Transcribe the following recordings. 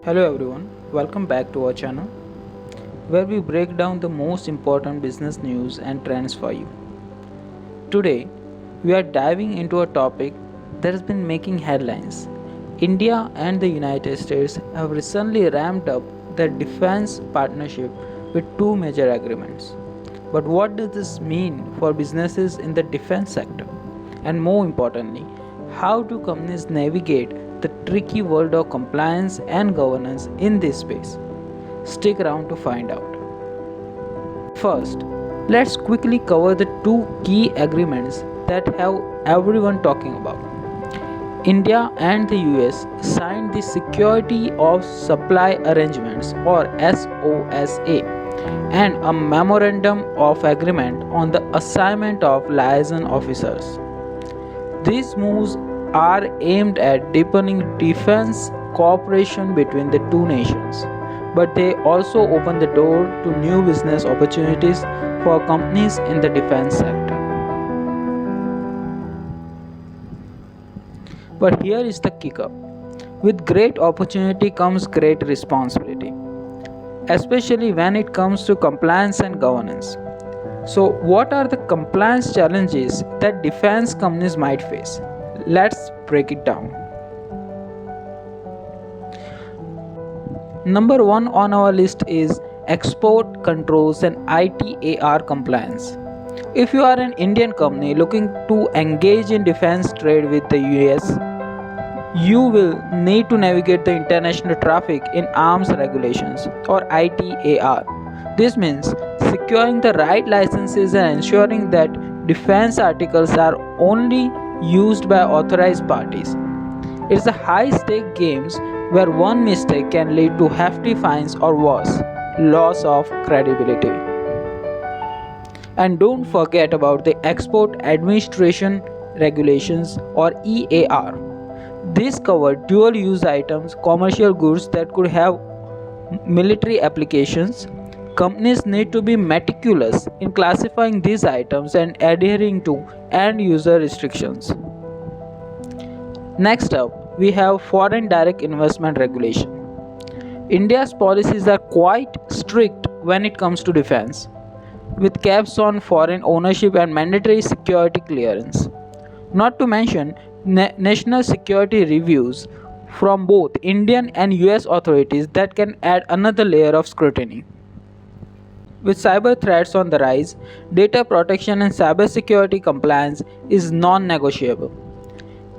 Hello everyone, welcome back to our channel where we break down the most important business news and trends for you. Today, we are diving into a topic that has been making headlines. India and the United States have recently ramped up their defense partnership with two major agreements. But what does this mean for businesses in the defense sector? And more importantly, how do companies navigate the tricky world of compliance and governance in this space? Stick around to find out. First, let's quickly cover the two key agreements that have everyone talking about. India and the US signed the Security of Supply Arrangements or SOSA and a Memorandum of Agreement on the assignment of liaison officers. These moves are aimed at deepening defense cooperation between the two nations, but they also open the door to new business opportunities for companies in the defense sector. But here is the kicker. With great opportunity comes great responsibility, especially when it comes to compliance and governance. So, what are the compliance challenges that defense companies might face? Let's break it down. Number one on our list is export controls and ITAR compliance. If you are an Indian company looking to engage in defense trade with the US, you will need to navigate the international traffic in arms regulations or ITAR. This means securing the right licenses and ensuring that defense articles are only used by authorized parties. It's a high stake games where one mistake can lead to hefty fines or worse, loss of credibility. And don't forget about the Export Administration Regulations or EAR. These cover dual use items, commercial goods that could have military applications. Companies need to be meticulous in classifying these items and adhering to end user restrictions. Next up, we have foreign direct investment regulation. India's policies are quite strict when it comes to defense, with caps on foreign ownership and mandatory security clearance. Not to mention national security reviews from both Indian and US authorities that can add another layer of scrutiny. With cyber threats on the rise, data protection and cybersecurity compliance is non-negotiable.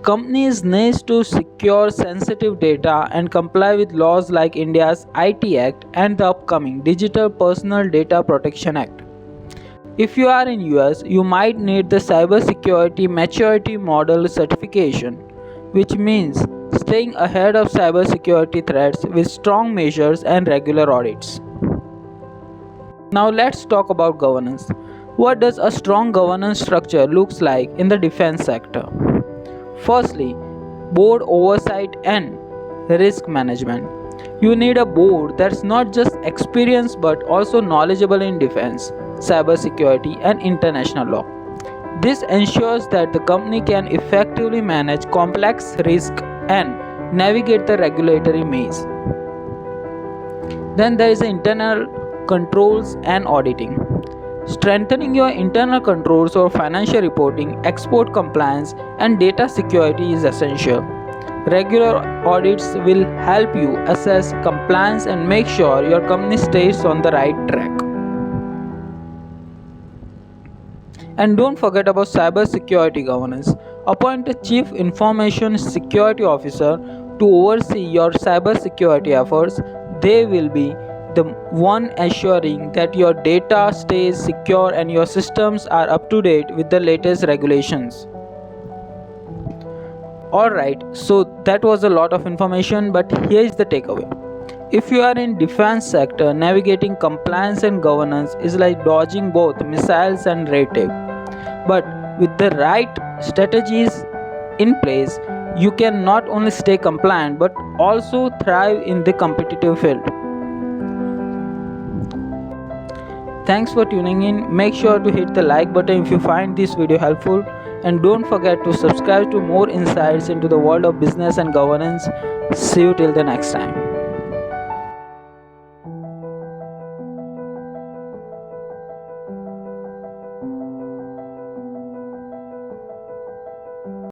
Companies need to secure sensitive data and comply with laws like India's IT Act and the upcoming Digital Personal Data Protection Act. If you are in US, you might need the Cybersecurity Maturity Model certification, which means staying ahead of cybersecurity threats with strong measures and regular audits. Now let's talk about governance. What does a strong governance structure looks like in the defense sector? Firstly, board oversight and risk management. You need a board that's not just experienced but also knowledgeable in defense, cybersecurity, and international law. This ensures that the company can effectively manage complex risk and navigate the regulatory maze. Then there is the internal controls and auditing. Strengthening your internal controls over financial reporting, export compliance, and data security is essential. Regular audits will help you assess compliance and make sure your company stays on the right track. And don't forget about cybersecurity governance. Appoint a Chief Information Security Officer to oversee your cybersecurity efforts. They will be the one assuring that your data stays secure and your systems are up to date with the latest regulations. Alright, so that was a lot of information, but here is the takeaway. If you are in defense sector, navigating compliance and governance is like dodging both missiles and red tape. But with the right strategies in place, you can not only stay compliant but also thrive in the competitive field. Thanks for tuning in. Make sure to hit the like button if you find this video helpful, and don't forget to subscribe to more insights into the world of business and governance. See you till the next time.